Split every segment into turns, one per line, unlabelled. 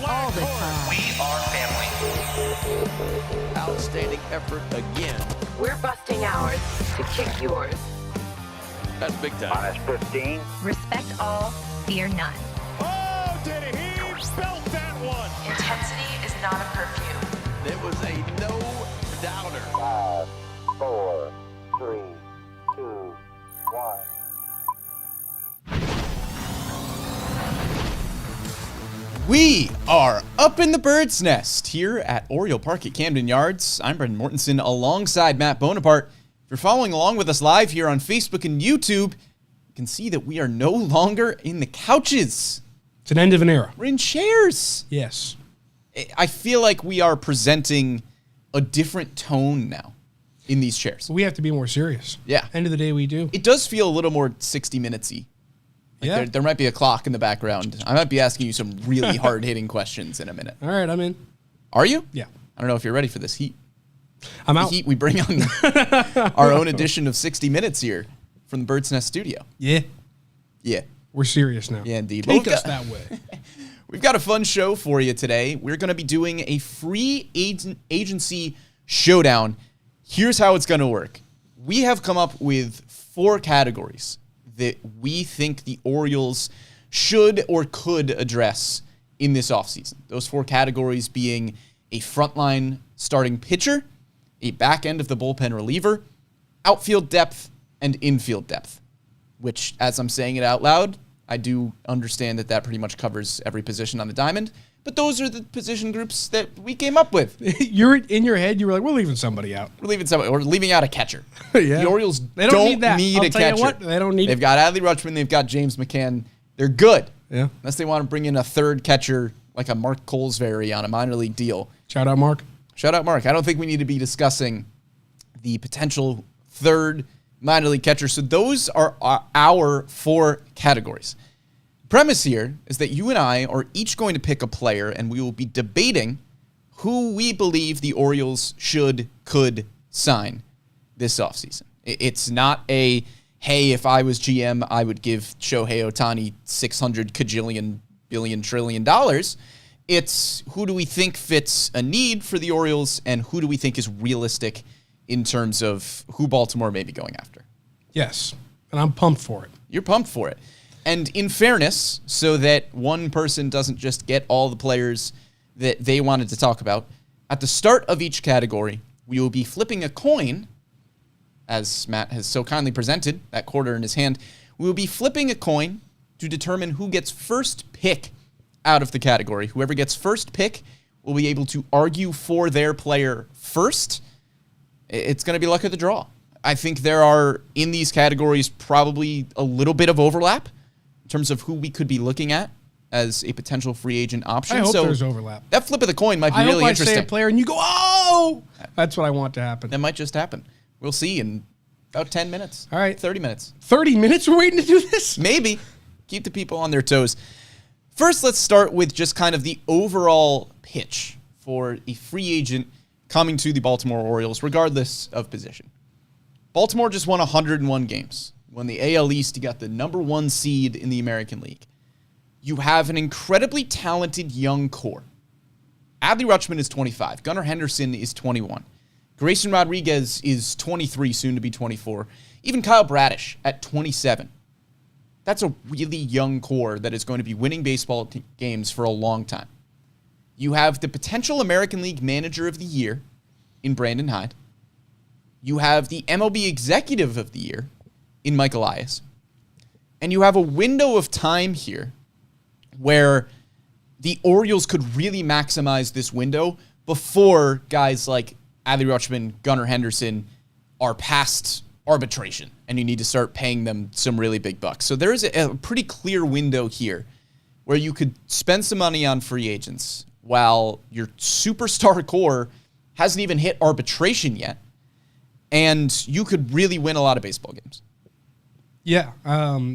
all the time.
We are family.
Outstanding effort again.
We're busting ours to kick yours.
That's big time.
Minus 15.
Respect all, fear none.
Oh, did he belt that one?
Intensity is not a perfume.
It was a no-doubter.
5, 4, 3, 2, 1.
We are up in the bird's nest here at Oriole Park at Camden Yards. I'm Brendan Mortensen alongside Matt Bonaparte. If you're following along with us live here on Facebook and YouTube, you can see that we are no longer in the couches.
It's an end of an era.
We're in chairs.
Yes.
I feel like we are presenting a different tone now in these chairs.
We have to be more serious.
Yeah.
End of the day, we do.
It does feel a little more 60 minutes-y.
Yeah.
There might be a clock in the background. I might be asking you some really hard-hitting questions in a minute.
All right, I'm in.
Are you?
Yeah.
I don't know if you're ready for this heat.
I'm
The
out.
heat we bring on our own edition of 60 Minutes here from the Bird's Nest studio.
Yeah.
Yeah.
We're serious now.
Yeah, indeed.
Take
Well,
us that way.
We've got a fun show for you today. We're going to be doing a free agency showdown. Here's how it's going to work. We have come up with 4 categories that we think the Orioles should or could address in this offseason. Those 4 categories being a frontline starting pitcher, a back end of the bullpen reliever, outfield depth, and infield depth, which, as I'm saying it out loud, I do understand that pretty much covers every position on the diamond, but those are the position groups that we came up with.
You're in your head, you were like, we're leaving somebody out.
We're leaving somebody, or leaving out a catcher.
Yeah.
The Orioles
They don't need that.
need
I'll
a
tell you
catcher.
what, they don't need
They've
it.
got Adley Rutschman, they've got James McCann. They're good.
Yeah.
Unless they want to bring in a third catcher like a Mark Colesberry on a minor league deal.
Shout out, Mark.
Shout out, Mark. I don't think we need to be discussing the potential third minor league catcher. So those are our 4 categories. Premise here is that you and I are each going to pick a player, and we will be debating who we believe the Orioles could sign this offseason. It's not a, hey, if I was GM, I would give Shohei Ohtani $600 kajillion billion trillion dollars. It's who do we think fits a need for the Orioles, and who do we think is realistic in terms of who Baltimore may be going after.
Yes. And I'm pumped for it.
You're pumped for it. And in fairness, so that one person doesn't just get all the players that they wanted to talk about, at the start of each category, we will be flipping a coin, as Matt has so kindly presented, that quarter in his hand. We will be flipping a coin to determine who gets first pick out of the category. Whoever gets first pick will be able to argue for their player first. It's going to be luck of the draw. I think there are, in these categories, probably a little bit of overlap in terms of who we could be looking at as a potential free agent option.
I hope
So
there's overlap.
that flip of the coin might be
I
really
hope I
interesting.
say a player and you go, oh! That's what I want to happen.
That might just happen. We'll see in about 10 minutes.
All right.
30 minutes.
30 minutes we're waiting to do this?
Maybe. Keep the people on their toes. First, let's start with just kind of the overall pitch for a free agent coming to the Baltimore Orioles, regardless of position. Baltimore just won 101 games. Won the AL East, you got the number 1 seed in the American League. You have an incredibly talented young core. Adley Rutschman is 25. Gunnar Henderson is 21. Grayson Rodriguez is 23, soon to be 24. Even Kyle Bradish at 27. That's a really young core that is going to be winning baseball games for a long time. You have the potential American League Manager of the Year in Brandon Hyde. You have the MLB Executive of the Year in Mike Elias. And you have a window of time here where the Orioles could really maximize this window before guys like Adley Rutschman, Gunnar Henderson are past arbitration and you need to start paying them some really big bucks. So there is a pretty clear window here where you could spend some money on free agents while your superstar core hasn't even hit arbitration yet, and you could really win a lot of baseball games.
Yeah.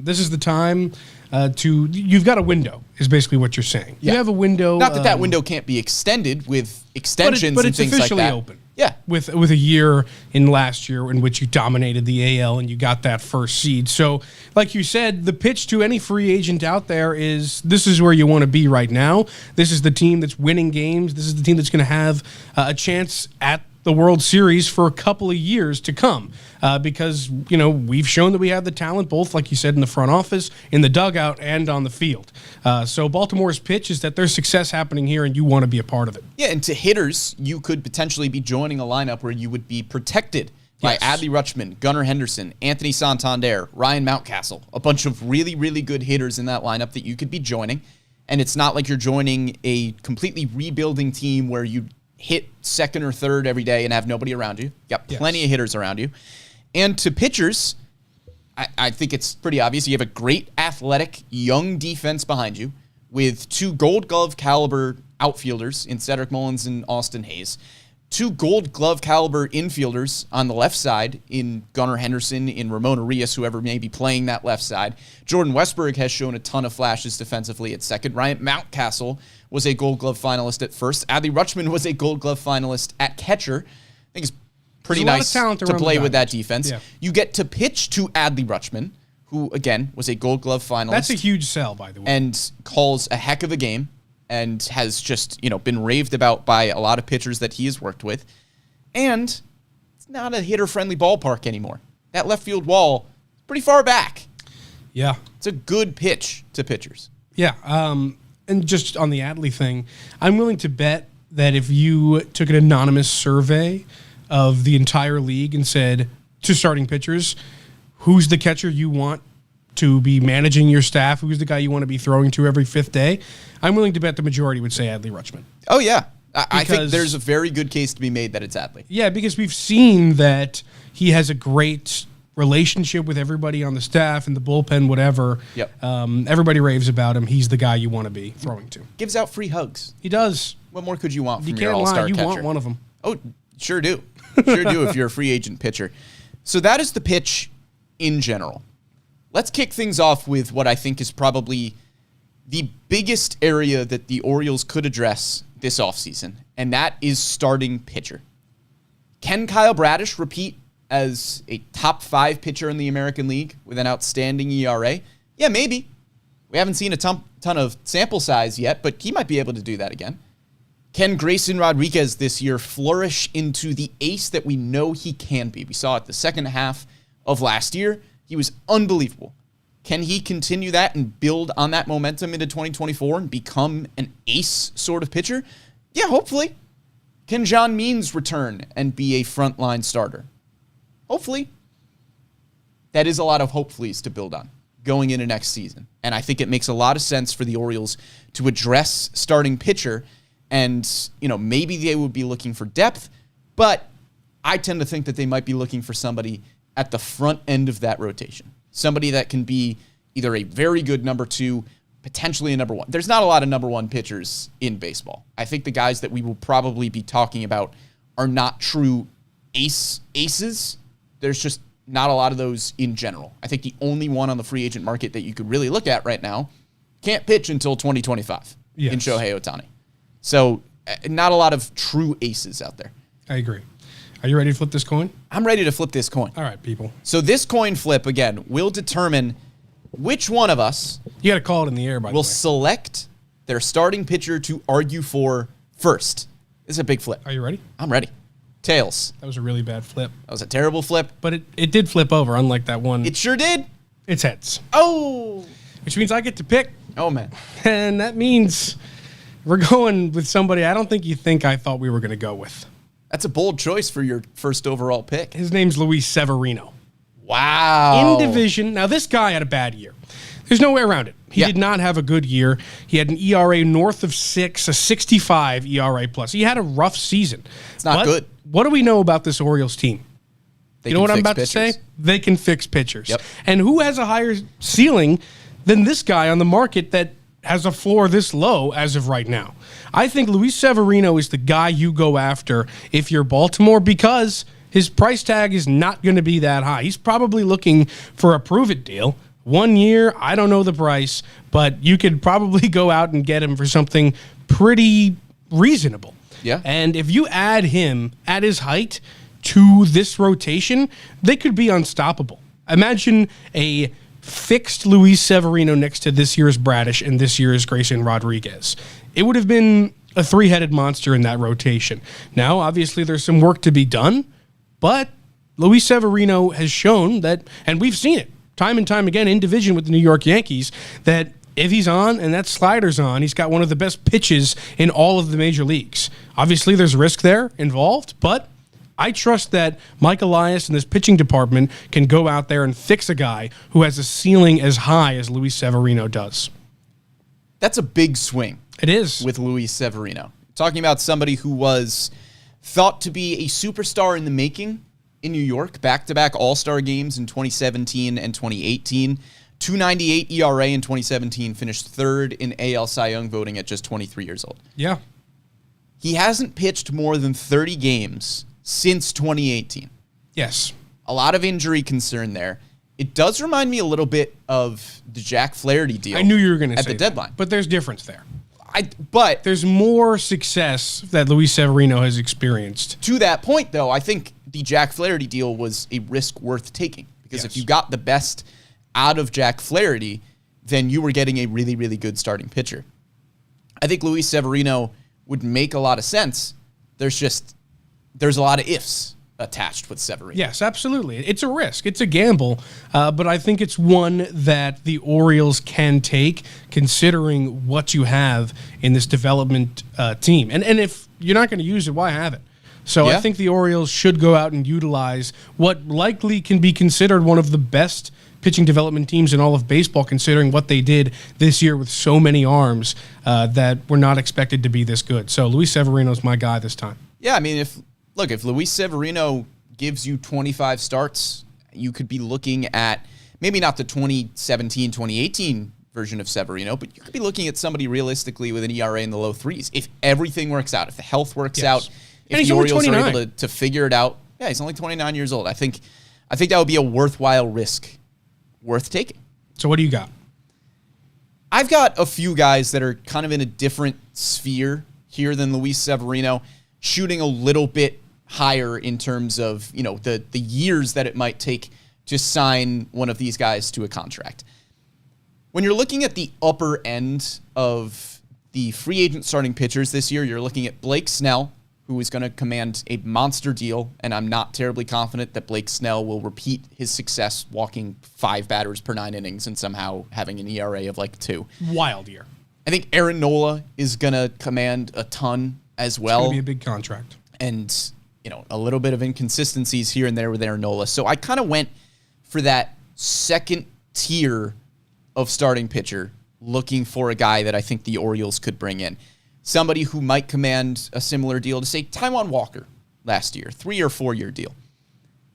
This is the time you've got a window, is basically what you're saying.
Yeah.
You have a window.
Not that that window can't be extended with extensions
but
and
it's
things like
officially
that.
open.
Yeah.
With a year in last year in which you dominated the AL and you got that first seed. So, like you said, the pitch to any free agent out there is this is where you want to be right now. This is the team that's winning games. This is the team that's going to have a chance at the World Series for a couple of years to come because, we've shown that we have the talent both, like you said, in the front office, in the dugout, and on the field. So Baltimore's pitch is that there's success happening here and you want to be a part of it.
Yeah, and to hitters, you could potentially be joining a lineup where you would be protected by Adley Rutschman, Gunnar Henderson, Anthony Santander, Ryan Mountcastle, a bunch of really, really good hitters in that lineup that you could be joining. And it's not like you're joining a completely rebuilding team where you hit second or third every day and have nobody around you. You got plenty of hitters around you. And to pitchers, I think it's pretty obvious. You have a great athletic, young defense behind you with 2 Gold Glove caliber outfielders in Cedric Mullins and Austin Hayes. 2 Gold Glove caliber infielders on the left side in Gunnar Henderson, in Ramon Arias, whoever may be playing that left side. Jordan Westberg has shown a ton of flashes defensively at second. Ryan Mountcastle was a Gold Glove finalist at first. Adley Rutschman was a Gold Glove finalist at catcher. I think it's pretty nice to play with that defense. Yeah. You get to pitch to Adley Rutschman, who, again, was a Gold Glove finalist.
That's a huge sell, by the way.
And calls a heck of a game and has just, been raved about by a lot of pitchers that he has worked with. And it's not a hitter-friendly ballpark anymore. That left field wall is pretty far back.
Yeah.
It's a good pitch to pitchers.
Yeah. And just on the Adley thing, I'm willing to bet that if you took an anonymous survey of the entire league and said to starting pitchers, who's the catcher you want to be managing your staff, who's the guy you want to be throwing to every 5th day, I'm willing to bet the majority would say Adley Rutschman.
Oh, yeah. I think there's a very good case to be made that it's Adley.
Yeah, because we've seen that he has a great relationship with everybody on the staff and the bullpen, whatever.
Yep.
Everybody raves about him. He's the guy you want to be throwing to.
Gives out free hugs.
He does.
What more could you want from
You
your
can't
all-star
lie. You
catcher?
want one of them.
Oh, sure do. Sure do if you're a free agent pitcher. So that is the pitch in general. Let's kick things off with what I think is probably the biggest area that the Orioles could address this offseason, and that is starting pitcher. Can Kyle Bradish repeat as a top 5 pitcher in the American League with an outstanding ERA? Yeah, maybe. We haven't seen a ton of sample size yet, but he might be able to do that again. Can Grayson Rodriguez this year flourish into the ace that we know he can be? We saw it the second half of last year. He was unbelievable. Can he continue that and build on that momentum into 2024 and become an ace sort of pitcher? Yeah, hopefully. Can John Means return and be a frontline starter? Hopefully. That is a lot of hopefullys to build on going into next season. And I think it makes a lot of sense for the Orioles to address starting pitcher. And, maybe they would be looking for depth, but I tend to think that they might be looking for somebody at the front end of that rotation. Somebody that can be either a very good number 2, potentially a number 1. There's not a lot of number 1 pitchers in baseball. I think the guys that we will probably be talking about are not true aces. There's just not a lot of those in general. I think the only one on the free agent market that you could really look at right now can't pitch until 2025 in Shohei Ohtani. So not a lot of true aces out there.
I agree. Are you ready to flip this coin?
I'm ready to flip this coin.
All right, people.
So this coin flip, again, will determine which one of us
You got to call it in the air, by the way.
will select their starting pitcher to argue for first. This is a big flip.
Are you ready?
I'm ready. Tails.
That was a really bad flip.
That was a terrible flip.
But it did flip over, unlike that one.
It sure did.
It's heads.
Oh.
Which means I get to pick.
Oh, man.
And that means we're going with somebody I don't think you think I thought we were going to go with.
That's a bold choice for your first overall pick.
His name's Luis Severino.
Wow.
In division. Now, this guy had a bad year. There's no way around it. He did not have a good year. He had an ERA north of 6, a 65 ERA plus. He had a rough season.
It's not good.
What do we know about this Orioles team?
They
You know
can
what I'm
fix
about
pitchers.
to say? They can fix pitchers.
Yep.
And who has a higher ceiling than this guy on the market that has a floor this low as of right now? I think Luis Severino is the guy you go after if you're Baltimore because his price tag is not going to be that high. He's probably looking for a prove-it deal. 1 year, I don't know the price, but you could probably go out and get him for something pretty reasonable.
Yeah.
And if you add him at his height to this rotation, they could be unstoppable. Imagine a fixed Luis Severino next to this year's Bradish and this year's Grayson Rodriguez. It would have been a three-headed monster in that rotation. Now, obviously, there's some work to be done, but Luis Severino has shown that, and we've seen it time and time again in division with the New York Yankees, that if he's on and that slider's on, he's got one of the best pitches in all of the major leagues. Obviously, there's risk there involved, but I trust that Mike Elias and this pitching department can go out there and fix a guy who has a ceiling as high as Luis Severino does.
That's a big swing.
It is.
With Luis Severino. Talking about somebody who was thought to be a superstar in the making in New York, back-to-back All-Star games in 2017 and 2018. 2.98 ERA in 2017, finished third in AL Cy Young voting at just 23 years old.
Yeah.
He hasn't pitched more than 30 games since 2018.
Yes.
A lot of injury concern there. It does remind me a little bit of the Jack Flaherty deal.
I knew you were going to say
at the deadline.
But there's difference there.
But
there's more success that Luis Severino has experienced.
To that point, though, I think the Jack Flaherty deal was a risk worth taking. Because if you got the best out of Jack Flaherty, then you were getting a really, really good starting pitcher. I think Luis Severino would make a lot of sense. There's a lot of ifs attached with Severino.
Yes, absolutely. It's a risk. It's a gamble, but I think it's one that the Orioles can take considering what you have in this development team. And if you're not going to use it, why have it? So I think the Orioles should go out and utilize what likely can be considered one of the best pitching development teams in all of baseball, considering what they did this year with so many arms that were not expected to be this good. So Luis Severino's my guy this time.
Yeah, I mean, if Luis Severino gives you 25 starts, you could be looking at maybe not the 2017, 2018 version of Severino, but you could be looking at somebody realistically with an ERA in the low threes. If everything works out, if the health works out, if the Orioles are able to figure it out. Yeah, he's only 29 years old. I think that would be a worthwhile risk worth taking.
So what do you got?
I've got a few guys that are kind of in a different sphere here than Luis Severino, shooting a little bit higher in terms of, the years that it might take to sign one of these guys to a contract. When you're looking at the upper end of the free agent starting pitchers this year, you're looking at Blake Snell, who is going to command a monster deal, and I'm not terribly confident that Blake Snell will repeat his success walking 5 batters per 9 innings and somehow having an ERA of like 2.
Wild year.
I think Aaron Nola is going to command a ton as well.
It's going to be a big contract.
And, a little bit of inconsistencies here and there with Aaron Nola. So I kind of went for that second tier of starting pitcher, looking for a guy that I think the Orioles could bring in. Somebody who might command a similar deal to, say, Taijuan Walker last year, 3 or 4 year deal.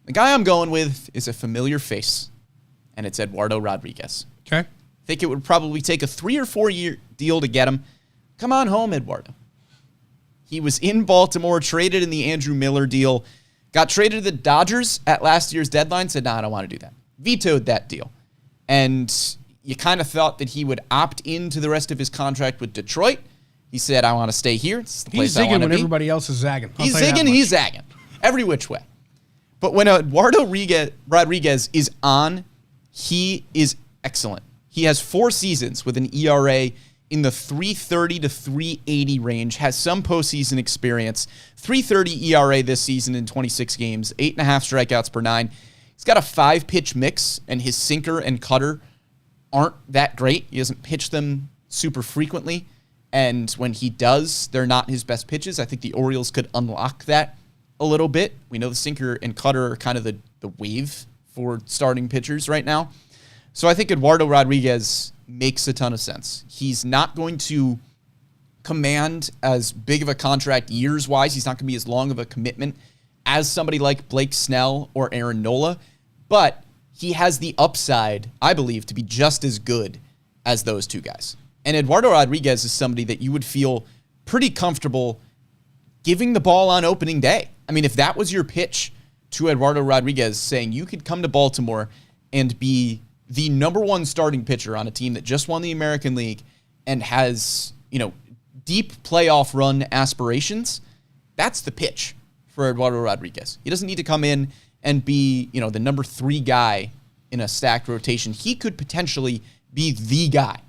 The guy I'm going with is a familiar face, and it's Eduardo Rodriguez.
Okay.
I think it would probably take a 3 or 4 year deal to get him. Come on home, Eduardo. He was in Baltimore, traded in the Andrew Miller deal, got traded to the Dodgers at last year's deadline, said, I don't want to do that. Vetoed that deal. And you kind of thought that he would opt into the rest of his contract with Detroit. He said, I want to stay here. It's the place I want to be.
He's zigging when everybody else is zagging.
He's zigging, he's zagging. Every which way. But when Eduardo Rodriguez is on, he is excellent. He has 4 seasons with an ERA in the 330 to 380 range, has some postseason experience. 330 ERA this season in 26 games, 8.5 strikeouts per 9. He's got a 5-pitch mix, and his sinker and cutter aren't that great. He doesn't pitch them super frequently. And when he does, they're not his best pitches. I think the Orioles could unlock that a little bit. We know the sinker and cutter are kind of the wave for starting pitchers right now. So I think Eduardo Rodriguez makes a ton of sense. He's not going to command as big of a contract years-wise. He's not going to be as long of a commitment as somebody like Blake Snell or Aaron Nola. But he has the upside, I believe, to be just as good as those two guys. And Eduardo Rodriguez is somebody that you would feel pretty comfortable giving the ball on opening day. I mean, if that was your pitch to Eduardo Rodriguez, saying you could come to Baltimore and be the number 1 starting pitcher on a team that just won the American League and has, deep playoff run aspirations, That's the pitch for Eduardo Rodriguez. He doesn't need to come in and be, the number 3 guy in a stacked rotation. He could potentially be the guy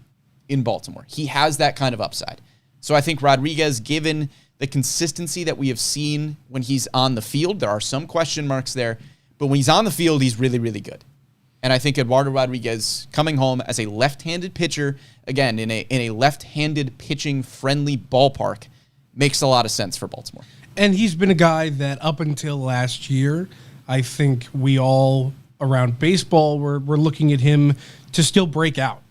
in Baltimore. He has that kind of upside. So I think Rodriguez, given the consistency that we have seen when he's on the field, there are some question marks there, but when he's on the field, he's really, really good. And I think Eduardo Rodriguez coming home as a left-handed pitcher, again, in a left-handed pitching-friendly ballpark, makes a lot of sense for Baltimore.
And he's been a guy that up until last year, I think we all around baseball were looking at him to still break out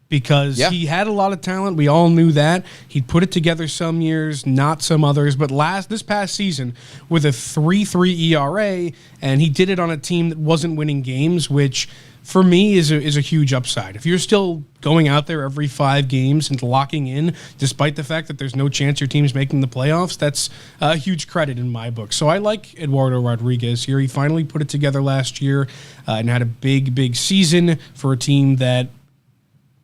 because he had a lot of talent. We all knew that. He'd put it together some years, not some others. But this past season with a 3.3 ERA, and he did it on a team that wasn't winning games, which for me is a huge upside. If you're still going out there every 5 games and locking in, despite the fact that there's no chance your team's making the playoffs, that's a huge credit in my book. So I like Eduardo Rodriguez here. He finally put it together last year and had a big season for a team that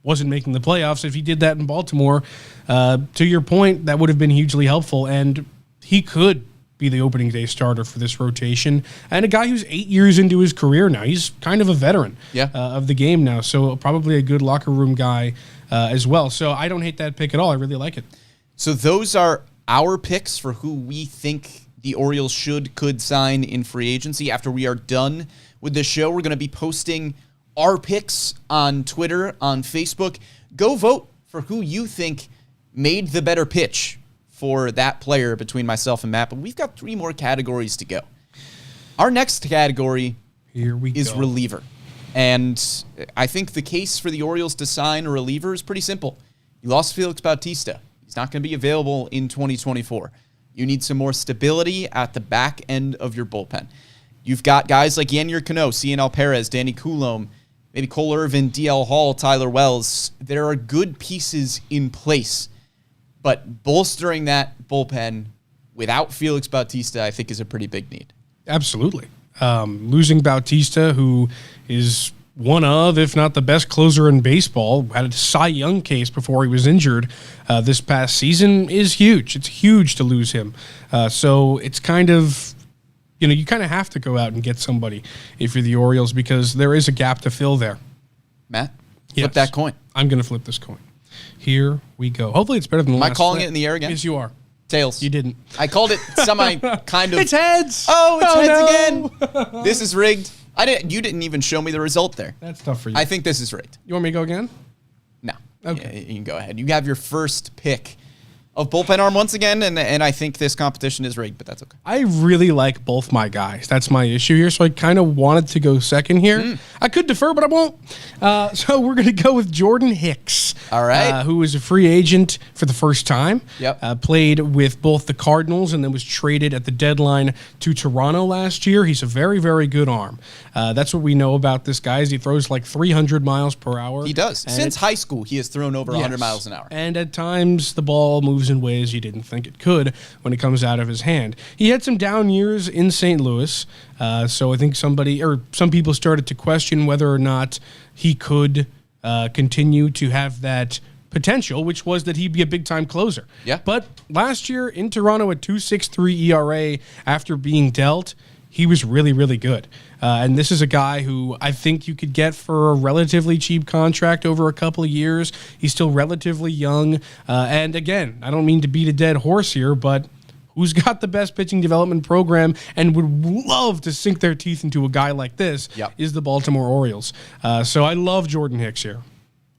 wasn't making the playoffs. If he did that in Baltimore, to your point, that would have been hugely helpful, and he could be the opening day starter for this rotation. And a guy who's 8 years into his career now. He's kind of a veteran of the game now, so probably a good locker room guy as well. So I don't hate that pick at all. I really like it.
So those are our picks for who we think the Orioles could sign in free agency. After we are done with this show, we're going to be posting our picks on Twitter, on Facebook. Go vote for who you think made the better pitch for that player between myself and Matt, but we've got 3 more categories to go. Our next category is reliever. And I think the case for the Orioles to sign a reliever is pretty simple. You lost Felix Bautista. He's not going to be available in 2024. You need some more stability at the back end of your bullpen. You've got guys like Yennier Cano, Cianel Perez, Danny Coulombe, maybe Cole Irvin, DL Hall, Tyler Wells. There are good pieces in place. But bolstering that bullpen without Felix Bautista, I think, is a pretty big need.
Absolutely. Losing Bautista, who is one of, if not the best closer in baseball, had a Cy Young case before he was injured this past season, is huge. It's huge to lose him. So it's kind of, you kind of have to go out and get somebody if you're the Orioles because there is a gap to fill there.
Matt, flip that coin.
I'm going to flip this coin. Here we go. Hopefully it's better than the last.
Am I calling
flip.
it in the air again?
Yes, you are.
Tails.
You didn't.
I called it kind of.
It's heads.
Oh, it's heads
no.
again. This is rigged. You didn't even show me the result there.
That's tough for you.
I think this is rigged.
You want me to go again?
No.
Okay.
Yeah, you can go ahead. You have your first pick of bullpen arm once again, and I think this competition is rigged, but that's okay.
I really like both my guys. That's my issue here, so I kind of wanted to go second here. I could defer, but I won't. So we're going to go with Jordan Hicks.
All right.
Who was a free agent for the first time.
Yep.
Played with both the Cardinals and then was traded at the deadline to Toronto last year. He's a very, very good arm. That's what we know about this guy is he throws like 300 miles per hour.
He does. Since high school, he has thrown over 100 miles an hour.
And at times, the ball moves in ways you didn't think it could when it comes out of his hand. He had some down years in St. Louis, so I think some people started to question whether or not he could continue to have that potential, which was that he'd be a big-time closer.
Yeah.
But last year in Toronto at 2.63 ERA after being dealt, he was really, really good. And this is a guy who I think you could get for a relatively cheap contract over a couple of years. He's still relatively young. And again, I don't mean to beat a dead horse here, but who's got the best pitching development program and would love to sink their teeth into a guy like this is the Baltimore Orioles. So I love Jordan Hicks here.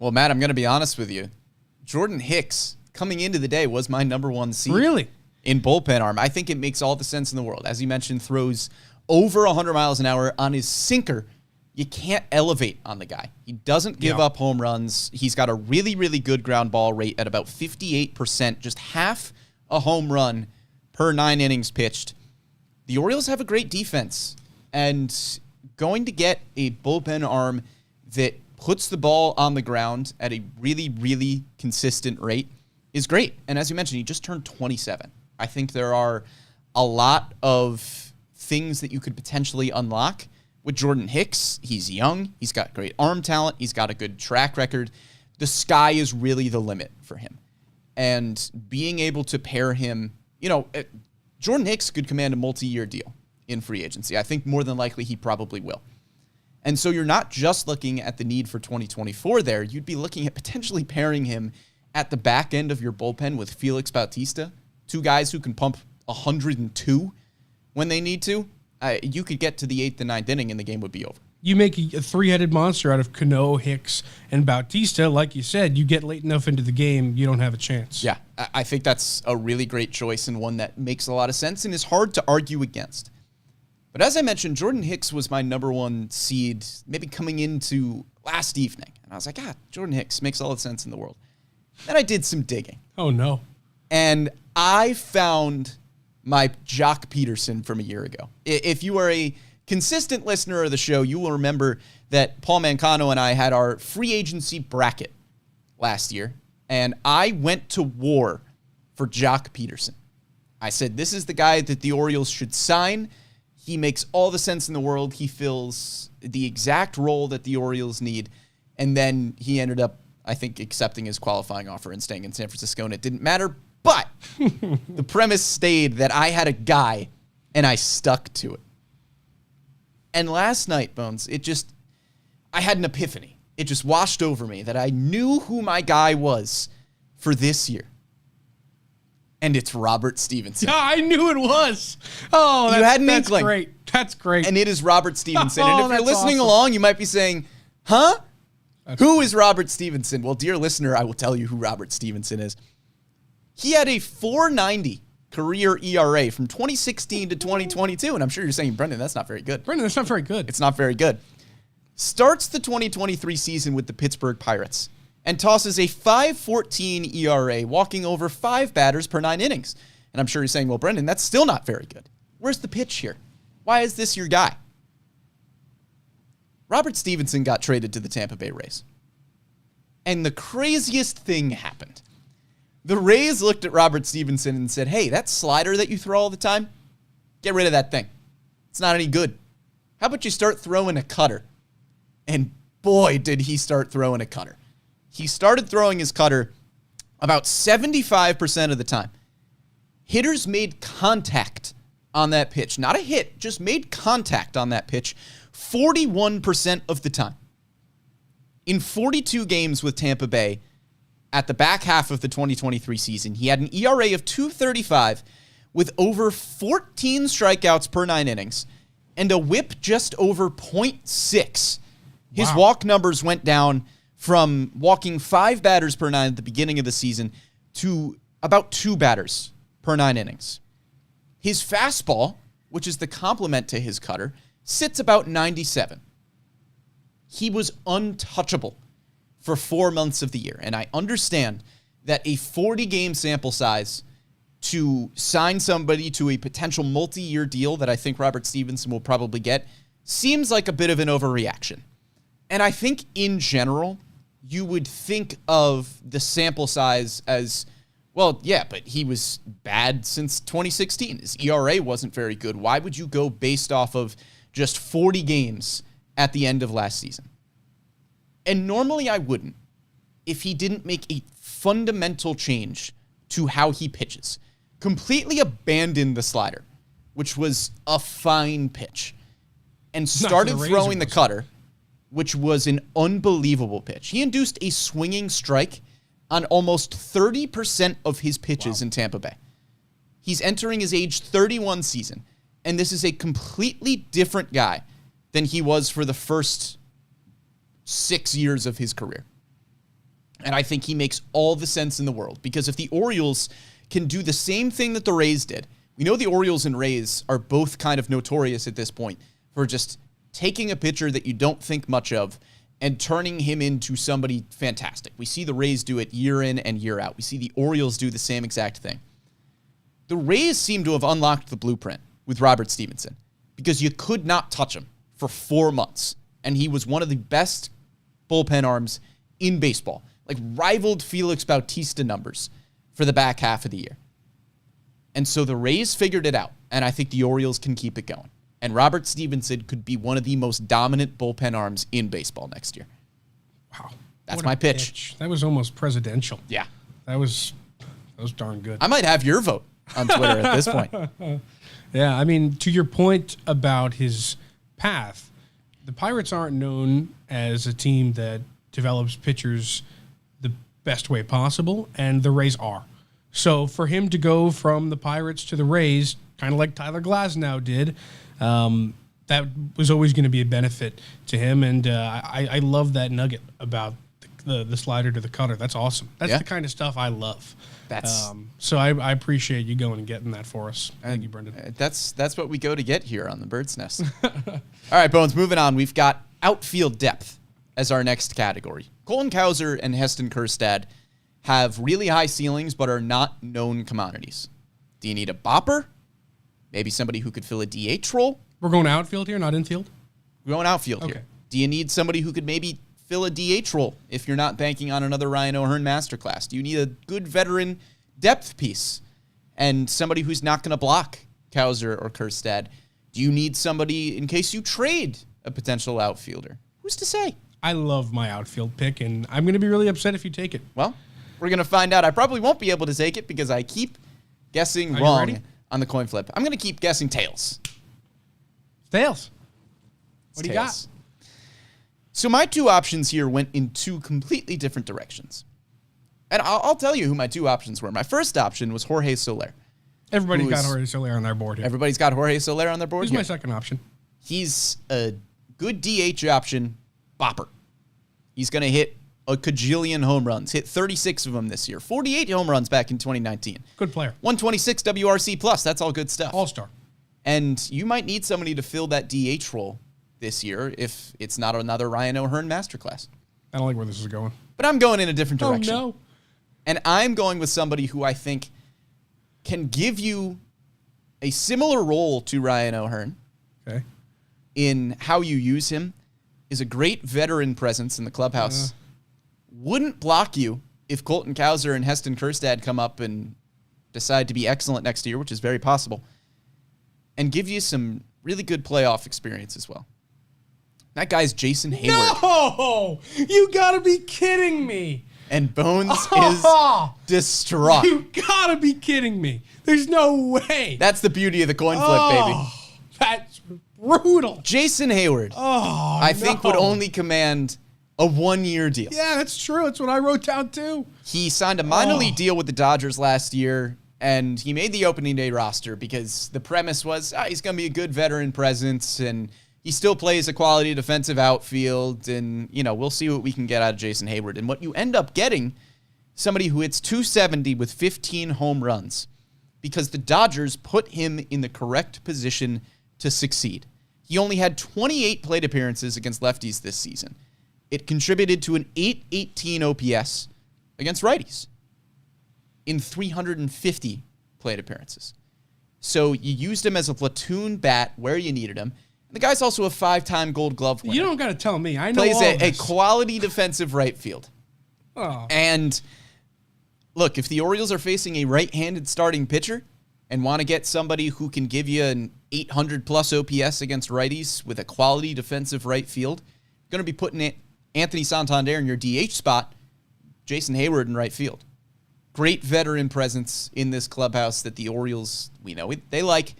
Well, Matt, I'm going to be honest with you. Jordan Hicks, coming into the day, was my number 1 seed.
Really?
In bullpen arm. I think it makes all the sense in the world. As you mentioned, throws over 100 miles an hour on his sinker. You can't elevate on the guy. He doesn't give up home runs. He's got a really, really good ground ball rate at about 58%, just half a home run per 9 innings pitched. The Orioles have a great defense, and going to get a bullpen arm that puts the ball on the ground at a really, really consistent rate is great. And as you mentioned, he just turned 27. I think there are a lot of things that you could potentially unlock with Jordan Hicks. He's young. He's got great arm talent. He's got a good track record. The sky is really the limit for him. And being able to pair him, Jordan Hicks could command a multi-year deal in free agency. I think more than likely he probably will. And so you're not just looking at the need for 2024 there. You'd be looking at potentially pairing him at the back end of your bullpen with Felix Bautista, two guys who can pump 102 when they need to. You could get to the 8th and 9th inning and the game would be over.
You make a three-headed monster out of Cano, Hicks, and Bautista. Like you said, you get late enough into the game, you don't have a chance.
Yeah, I think that's a really great choice and one that makes a lot of sense and is hard to argue against. But as I mentioned, Jordan Hicks was my number one seed maybe coming into last evening. And I was like, Jordan Hicks makes all the sense in the world. Then I did some digging.
Oh, no.
And I found my Jock Peterson from a year ago. If you are a consistent listener of the show, you will remember that Paul Mancano and I had our free agency bracket last year, and I went to war for Jock Peterson. I said, this is the guy that the Orioles should sign. He makes all the sense in the world. He fills the exact role that the Orioles need. And then he ended up, I think, accepting his qualifying offer and staying in San Francisco, and it didn't matter. But the premise stayed that I had a guy, and I stuck to it. And last night, Bones, I had an epiphany. It just washed over me that I knew who my guy was for this year. And it's Robert Stevenson.
Yeah, I knew it was. Oh,
you had an
that's
inkling.
great. That's great.
And it is Robert Stevenson.
Oh,
And if you're
that's
listening
awesome.
along, you might be saying, huh? Who is Robert Stevenson? Well, dear listener, I will tell you who Robert Stevenson is. He had a 4.90 career ERA from 2016 to 2022. And I'm sure you're saying, Brendan, that's not very good.
Brendan, that's not very good.
It's not very good. Starts the 2023 season with the Pittsburgh Pirates and tosses a 5.14 ERA, walking over 5 batters per 9 innings. And I'm sure you're saying, well, Brendan, that's still not very good. Where's the pitch here? Why is this your guy? Robert Stevenson got traded to the Tampa Bay Rays. And the craziest thing happened. The Rays looked at Robert Stevenson and said, hey, that slider that you throw all the time, get rid of that thing. It's not any good. How about you start throwing a cutter? And boy, did he start throwing a cutter. He started throwing his cutter about 75% of the time. Hitters made contact on that pitch. Not a hit, just made contact on that pitch 41% of the time. In 42 games with Tampa Bay, at the back half of the 2023 season, he had an ERA of 2.35 with over 14 strikeouts per 9 innings and a whip just over 0.6. His walk numbers went down from walking 5 batters per 9 at the beginning of the season to about 2 batters per 9 innings. His fastball, which is the complement to his cutter, sits about 97. He was untouchable for 4 months of the year. And I understand that a 40-game sample size to sign somebody to a potential multi-year deal that I think Robert Stevenson will probably get seems like a bit of an overreaction. And I think in general, you would think of the sample size as, well, yeah, but he was bad since 2016. His ERA wasn't very good. Why would you go based off of just 40 games at the end of last season? And normally I wouldn't if he didn't make a fundamental change to how he pitches. Completely abandoned the slider, which was a fine pitch, and started throwing the cutter, which was an unbelievable pitch. He induced a swinging strike on almost 30% of his pitches in Tampa Bay. He's entering his age 31 season, and this is a completely different guy than he was for the first 6 years of his career. And I think he makes all the sense in the world, because if the Orioles can do the same thing that the Rays did, we know the Orioles and Rays are both kind of notorious at this point for just taking a pitcher that you don't think much of and turning him into somebody fantastic. We see the Rays do it year in and year out. We see the Orioles do the same exact thing. The Rays seem to have unlocked the blueprint with Robert Stevenson because you could not touch him for 4 months. And he was one of the best bullpen arms in baseball, like rivaled Felix Bautista numbers for the back half of the year. And so the Rays figured it out, and I think the Orioles can keep it going. And Robert Stevenson could be one of the most dominant bullpen arms in baseball next year.
Wow.
That's my pitch.
That was almost presidential.
Yeah.
That was darn good.
I might have your vote. on Twitter at this point.
Yeah, I mean, to your point about his path, the Pirates aren't known as a team that develops pitchers the best way possible, and the Rays are. So for him to go from the Pirates to the Rays, kind of like Tyler Glasnow did, that was always going to be a benefit to him. And I love that nugget about the slider to the cutter. That's awesome. That's the kind of stuff I love. So I appreciate you going and getting that for us. Thank you, Brendan.
That's what we go to get here on the Bird's Nest. All right, Bones, moving on. We've got outfield depth as our next category. Colton Cowser and Heston Kjerstad have really high ceilings but are not known commodities. Do you need a bopper? Maybe somebody who could fill a DH role?
We're going outfield here, not infield?
We're going outfield here. Do you need somebody who could maybe fill a DH role if you're not banking on another Ryan O'Hearn masterclass? Do you need a good veteran depth piece and somebody who's not going to block Cowser or Kjerstad? Do you need somebody in case you trade a potential outfielder? Who's to say?
I love my outfield pick, and I'm going to be really upset if you take it.
Well, we're going to find out. I probably won't be able to take it because I keep guessing wrong on the coin flip. I'm going to keep guessing tails.
Tails. What do you got?
So my two options here went in two completely different directions. And I'll tell you who my two options were. My first option was Jorge Soler.
Everybody's got Jorge Soler on their board here.
Everybody's got Jorge Soler on their board
Here's
here.
my second option.
He's a good DH option, bopper. He's going to hit a cajillion home runs. Hit 36 of them this year. 48 home runs back in 2019.
Good player.
126 WRC plus. That's all good stuff.
All-star.
And you might need somebody to fill that DH role this year if it's not another Ryan O'Hearn masterclass.
I don't like where this is going.
But I'm going in a different direction.
Oh, no.
And I'm going with somebody who I think can give you a similar role to Ryan O'Hearn in how you use him, is a great veteran presence in the clubhouse. Wouldn't block you if Colton Cowser and Heston Kjerstad come up and decide to be excellent next year, which is very possible, and give you some really good playoff experience as well. That guy's Jason Hayward.
No! You gotta be kidding me.
And Bones is distraught.
You gotta be kidding me. There's no way.
That's the beauty of the coin flip, baby.
That's brutal.
Jason Hayward, I think, would only command a 1-year deal.
Yeah, that's true. That's what I wrote down, too.
He signed a minor league deal with the Dodgers last year, and he made the opening day roster because the premise was he's going to be a good veteran presence, and he still plays a quality defensive outfield, and, we'll see what we can get out of Jason Hayward. And what you end up getting, somebody who hits 270 with 15 home runs, because the Dodgers put him in the correct position to succeed. He only had 28 plate appearances against lefties this season. It contributed to an .818 OPS against righties in 350 plate appearances. So you used him as a platoon bat where you needed him. And the guy's also a 5-time Gold Glove winner.
You don't got to tell me. I know
Plays
all
a
this.
quality defensive right field.
Oh.
And look, if the Orioles are facing a right-handed starting pitcher and want to get somebody who can give you an 800-plus OPS against righties with a quality defensive right field, you're going to be putting Anthony Santander in your DH spot, Jason Hayward in right field. Great veteran presence in this clubhouse that the Orioles, they like,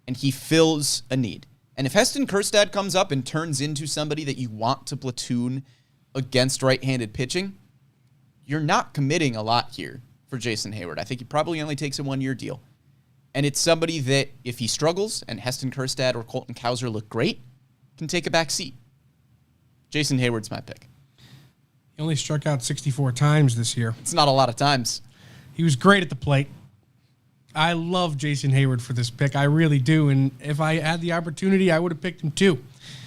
and he fills a need. And if Heston Kjerstad comes up and turns into somebody that you want to platoon against right-handed pitching, you're not committing a lot here for Jason Hayward. I think he probably only takes a 1-year deal. And it's somebody that, if he struggles and Heston Kjerstad or Colton Cowser look great, can take a back seat. Jason Hayward's my pick.
He only struck out 64 times this year.
It's not a lot of times.
He was great at the plate. I love Jason Hayward for this pick. I really do. And if I had the opportunity, I would have picked him too.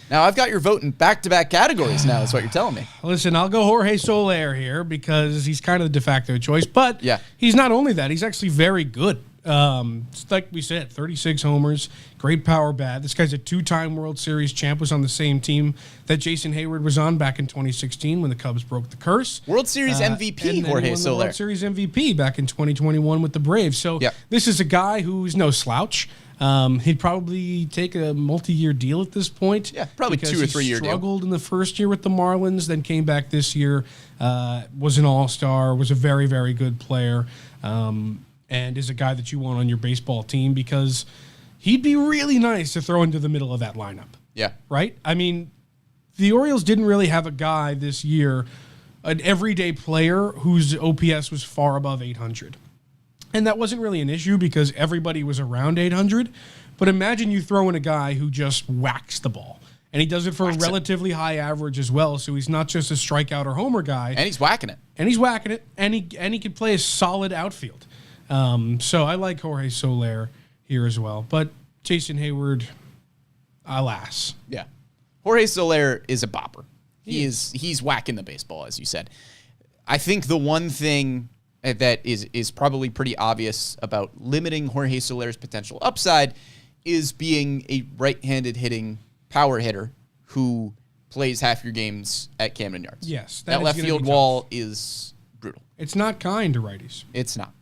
Now, I've got your vote in back-to-back categories now, is what you're telling me.
Listen, I'll go Jorge Soler here because he's kind of the de facto choice. But he's not only that, he's actually very good. Like we said, 36 homers, great power bat. This guy's a 2-time World Series champ, was on the same team that Jason Hayward was on back in 2016 when the Cubs broke the curse.
World Series MVP, Jorge Soler.
World Series MVP back in 2021 with the Braves. So this is a guy who's no slouch. He'd probably take a multi-year deal at this point.
Yeah, probably 2 or 3 year deal.
He struggled in the first year with the Marlins, then came back this year, was an all-star, was a very, very good player. and is a guy that you want on your baseball team because he'd be really nice to throw into the middle of that lineup.
Yeah.
Right? I mean, the Orioles didn't really have a guy this year, an everyday player whose OPS was far above 800. And that wasn't really an issue because everybody was around 800. But imagine you throw in a guy who just whacks the ball. And he does it for a relatively high average as well. So he's not just a strikeout or homer guy.
And he's whacking it.
And he can play a solid outfield. So I like Jorge Soler here as well. But Jason Hayward, alas.
Yeah. Jorge Soler is a bopper. He's whacking the baseball, as you said. I think the one thing that is probably pretty obvious about limiting Jorge Soler's potential upside is being a right-handed hitting power hitter who plays half your games at Camden Yards.
Yes.
That left field wall is brutal.
It's not kind to righties.
It's not.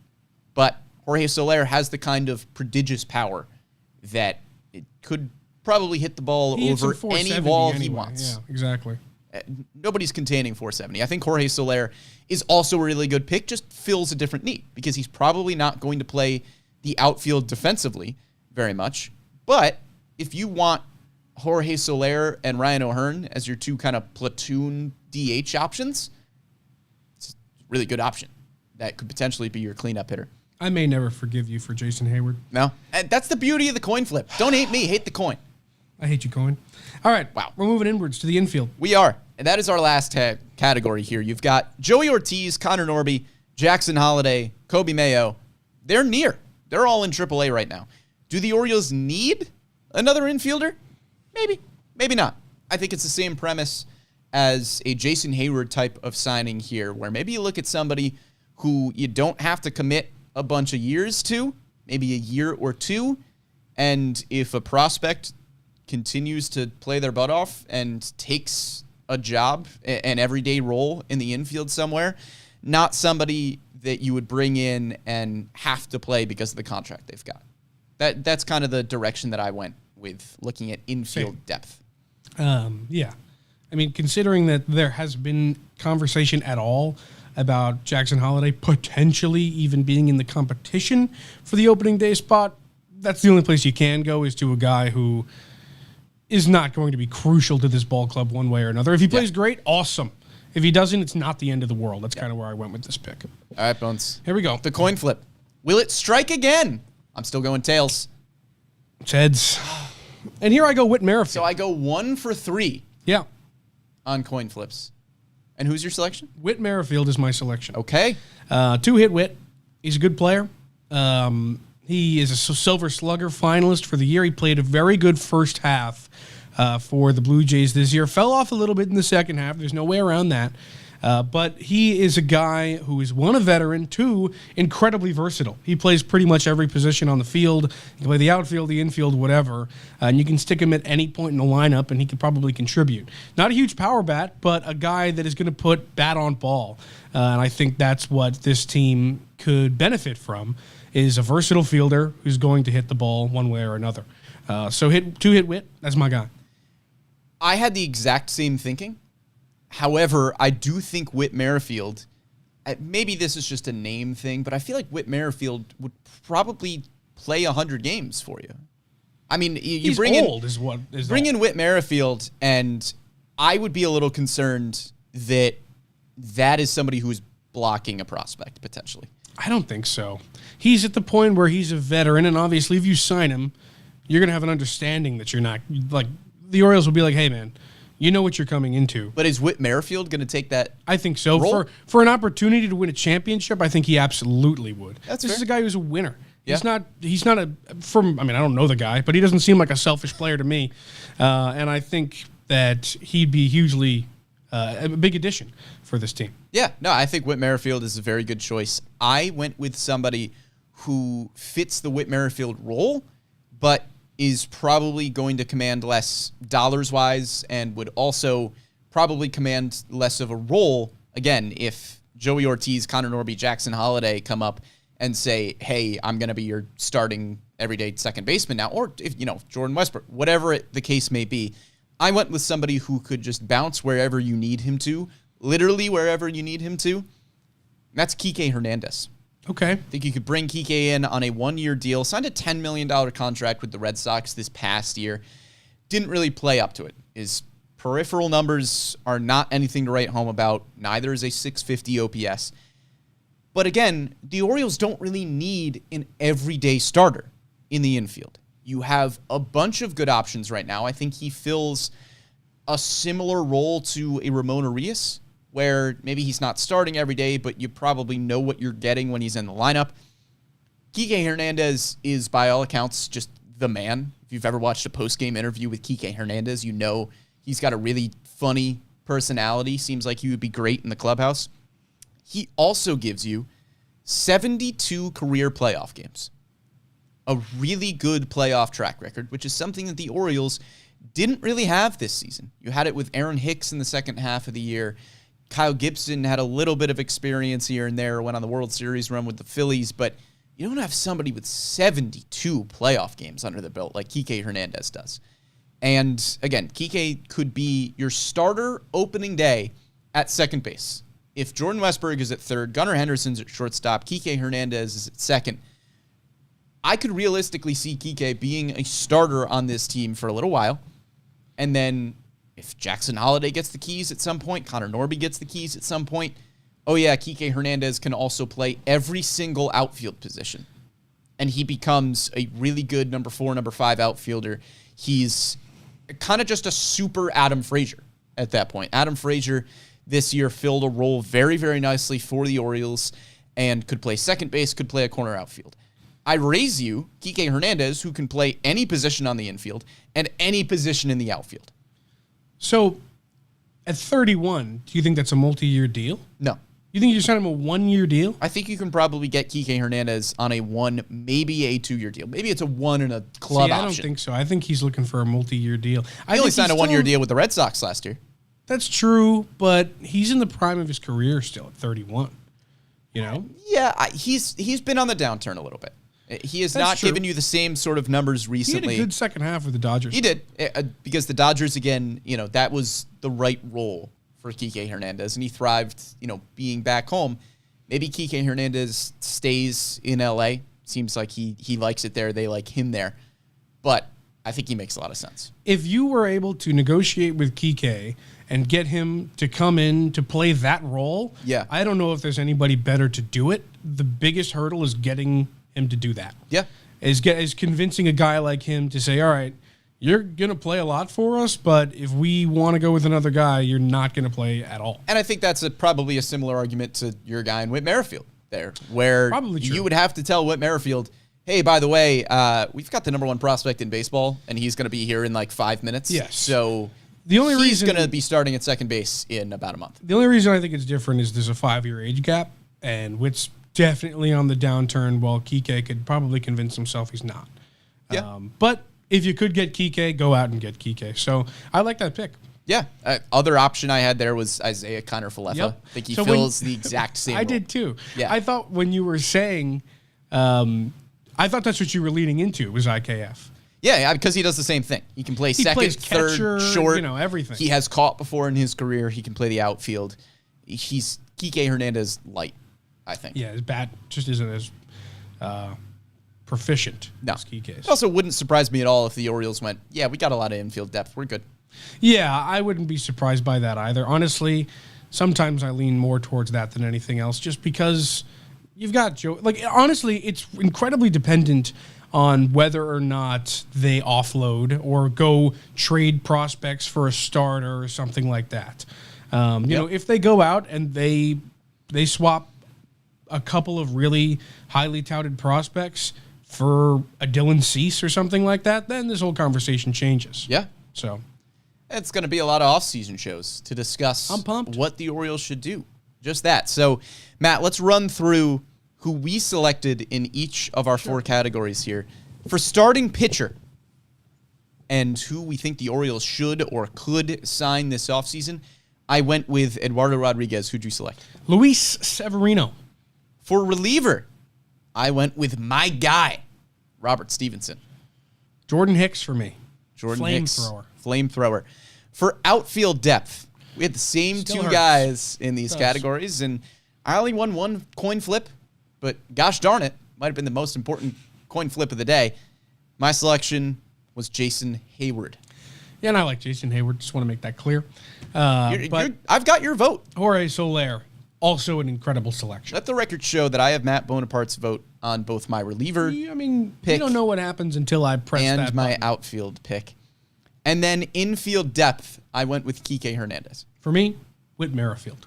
But Jorge Soler has the kind of prodigious power that it could probably hit the ball over any wall he wants.
Yeah, exactly.
Nobody's containing 470. I think Jorge Soler is also a really good pick, just fills a different need because he's probably not going to play the outfield defensively very much. But if you want Jorge Soler and Ryan O'Hearn as your two kind of platoon DH options, it's a really good option. That could potentially be your cleanup hitter.
I may never forgive you for Jason Hayward.
No. And that's the beauty of the coin flip. Don't hate me, hate the coin.
I hate you, Cohen. All right.
Wow.
We're moving inwards to the infield.
We are. And that is our last category here. You've got Joey Ortiz, Connor Norby, Jackson Holliday, Kobe Mayo. They're near. They're all in AAA right now. Do the Orioles need another infielder? Maybe. Maybe not. I think it's the same premise as a Jason Hayward type of signing here, where maybe you look at somebody who you don't have to commit a bunch of years to, maybe a year or two, and if a prospect continues to play their butt off and takes a job, an everyday role in the infield somewhere, not somebody that you would bring in and have to play because of the contract they've got. That's kind of the direction that I went with looking at infield depth.
Yeah. I mean, considering that there has been conversation at all about Jackson Holliday potentially even being in the competition for the opening day spot, that's the only place you can go is to a guy who is not going to be crucial to this ball club one way or another. If he plays great, awesome. If he doesn't, it's not the end of the world. That's kind of where I went with this pick.
All right, Bones.
Here we go.
The coin flip. Will it strike again? I'm still going tails.
It's heads. And here I go Whit Merrifield.
So I go 1 for 3
Yeah.
on coin flips. And who's your selection?
Whit Merrifield is my selection.
Okay.
Two-hit Whit. He's a good player. He is a Silver Slugger finalist for the year. He played a very good first half for the Blue Jays this year. Fell off a little bit in the second half. There's no way around that. But he is a guy who is, one, a veteran, two, incredibly versatile. He plays pretty much every position on the field. He can play the outfield, the infield, whatever. And you can stick him at any point in the lineup, and he can probably contribute. Not a huge power bat, but a guy that is going to put bat on ball. And I think that's what this team could benefit from, is a versatile fielder who's going to hit the ball one way or another. So two-hit Whit, that's my guy.
I had the exact same thinking. However, I do think Whit Merrifield, maybe this is just a name thing, but I feel like Whit Merrifield would probably play 100 games for you. I mean, you bring in Whit Merrifield, and I would be a little concerned that is somebody who's blocking a prospect, potentially.
I don't think so. He's at the point where he's a veteran, and obviously if you sign him, you're going to have an understanding that you're not, like, the Orioles will be like, hey, man, you know what you're coming into.
But is Whit Merrifield going to take that?
I think so.
Role?
For an opportunity to win a championship, I think he absolutely would.
This
is a guy who's a winner.
Yeah.
He's not I don't know the guy, but he doesn't seem like a selfish player to me. And I think that he'd be hugely a big addition for this team.
Yeah, no, I think Whit Merrifield is a very good choice. I went with somebody who fits the Whit Merrifield role, but is probably going to command less dollars-wise and would also probably command less of a role, again, if Joey Ortiz, Connor Norby, Jackson Holliday come up and say, hey, I'm going to be your starting everyday second baseman now, or if Jordan Westbrook, whatever the case may be. I went with somebody who could just bounce wherever you need him to, literally wherever you need him to. That's Kike Hernandez.
Okay.
I think you could bring Kike in on a 1-year deal, signed a $10 million contract with the Red Sox this past year. Didn't really play up to it. His peripheral numbers are not anything to write home about. Neither is a 650 OPS. But again, the Orioles don't really need an everyday starter in the infield. You have a bunch of good options right now. I think he fills a similar role to a Ramon Arias, where maybe he's not starting every day, but you probably know what you're getting when he's in the lineup. Kike Hernandez is, by all accounts, just the man. If you've ever watched a post-game interview with Kike Hernandez, you know he's got a really funny personality. Seems like he would be great in the clubhouse. He also gives you 72 career playoff games. A really good playoff track record, which is something that the Orioles didn't really have this season. You had it with Aaron Hicks in the second half of the year. Kyle Gibson had a little bit of experience here and there, went on the World Series run with the Phillies, but you don't have somebody with 72 playoff games under the belt like Kike Hernandez does. And again, Kike could be your starter opening day at second base. If Jordan Westburg is at third, Gunnar Henderson's at shortstop, Kike Hernandez is at second, I could realistically see Kike being a starter on this team for a little while. And then if Jackson Holliday gets the keys at some point, Connor Norby gets the keys at some point, oh yeah, Kike Hernandez can also play every single outfield position. And he becomes a really good number 4, number 5 outfielder. He's kind of just a super Adam Frazier at that point. Adam Frazier this year filled a role very, very nicely for the Orioles and could play second base, could play a corner outfield. I raise you Kike Hernandez, who can play any position on the infield and any position in the outfield.
So, at 31, do you think that's a multi-year deal?
No.
You think you sign him a 1-year deal?
I think you can probably get Kike Hernandez on a 1, maybe a 2-year deal. Maybe it's a 1 and a club option.
I don't think so. I think he's looking for a multi-year deal.
He only signed a 1-year deal with the Red Sox last year.
That's true, but he's in the prime of his career still at 31. You know?
Yeah, he's been on the downturn a little bit. He has not given you the same sort of numbers recently.
He had a good second half with the Dodgers.
He did, because the Dodgers, again, that was the right role for Kike Hernandez, and he thrived, being back home. Maybe Kike Hernandez stays in L.A. Seems like he likes it there. They like him there. But I think he makes a lot of sense.
If you were able to negotiate with Kike and get him to come in to play that role,
yeah,
I don't know if there's anybody better to do it. The biggest hurdle is getting him to do that.
Yeah.
Is convincing a guy like him to say, all right, you're going to play a lot for us, but if we want to go with another guy, you're not going to play at all.
And I think that's probably a similar argument to your guy in Whit Merrifield there, where you would have to tell Whit Merrifield, hey, by the way, we've got the number 1 prospect in baseball, and he's going to be here in like 5 minutes.
Yes.
So he's going to be starting at second base in about a month.
The only reason I think it's different is there's a 5-year age gap, and Whit's definitely on the downturn, while Kike could probably convince himself he's not.
Yeah.
But if you could get Kike, go out and get Kike. So I like that pick.
Yeah. Other option I had there was Isaiah Kiner-Falefa.
Yep.
I think he fills the exact same role.
I did too.
Yeah.
I thought when you were saying, I thought that's what you were leading into was IKF.
Yeah, because he does the same thing. He can play second,
catcher,
third, short.
Everything.
He has caught before in his career. He can play the outfield. He's Kike Hernandez light, I think.
Yeah, his bat just isn't as proficient as Kike is.
It also wouldn't surprise me at all if the Orioles went, yeah, we got a lot of infield depth. We're good.
Yeah, I wouldn't be surprised by that either. Honestly, sometimes I lean more towards that than anything else, just because you've got Joe. Like, honestly, it's incredibly dependent on whether or not they offload or go trade prospects for a starter or something like that. You know, if they go out and they swap a couple of really highly touted prospects for a Dylan Cease or something like that, then this whole conversation changes.
Yeah.
So
it's going to be a lot of off-season shows to discuss what the Orioles should do. Just that. So, Matt, let's run through who we selected in each of our 4 categories here. For starting pitcher and who we think the Orioles should or could sign this offseason, I went with Eduardo Rodriguez. Who'd you select?
Luis Severino.
For reliever, I went with my guy, Robert Stevenson.
Jordan Hicks for me.
Jordan Hicks. Flamethrower. For outfield depth, we had the same
Still
2
hurts.
guys in these categories, and I only won 1 coin flip. but gosh darn it, might have been the most important coin flip of the day. My selection was Jason Hayward.
Yeah, and I like Jason Hayward. Just want to make that clear.
I've got your vote.
Jorge Soler, also an incredible selection.
Let the record show that I have Matt Bonaparte's vote on both my reliever
I mean,
pick
you don't know what happens until I press
and
that
my
button.
outfield pick. And then infield depth, I went with Kike Hernandez.
For me, Whit Merrifield.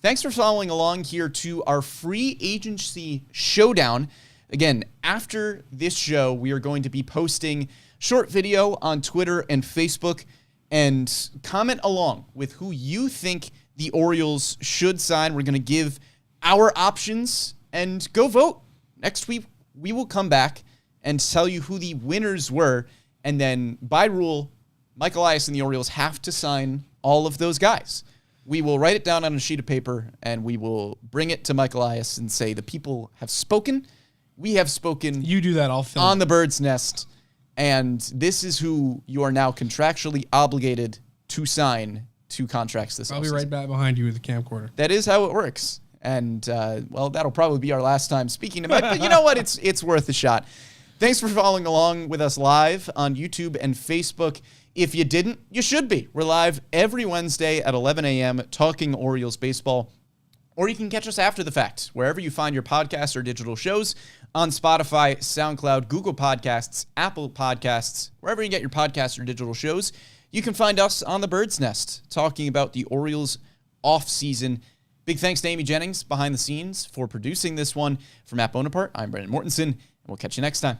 Thanks for following along here to our free agency showdown. Again, after this show, we are going to be posting short video on Twitter and Facebook, and comment along with who you think the Orioles should sign. We're going to give our options and go vote. Next week, we will come back and tell you who the winners were. And then by rule, Mike Elias and the Orioles have to sign all of those guys. We will write it down on a sheet of paper and we will bring it to Mike Elias and say the people have spoken. We have spoken.
You do that, I'll film
on
it.
the bird's nest. And this is who you are now contractually obligated to sign 2 contracts this
I'll be
offseason.
right back behind you with the camcorder.
That is how it works. And, well, that'll probably be our last time speaking to Mike. But you know what? It's worth a shot. Thanks for following along with us live on YouTube and Facebook. If you didn't, you should be. We're live every Wednesday at 11 a.m. talking Orioles baseball. Or you can catch us after the fact, wherever you find your podcasts or digital shows, on Spotify, SoundCloud, Google Podcasts, Apple Podcasts, wherever you get your podcasts or digital shows. You can find us on the Bird's Nest, talking about the Orioles offseason. Big thanks to Amy Jennings behind the scenes for producing this one. For Matt Bonaparte, I'm Brandon Mortensen, and we'll catch you next time.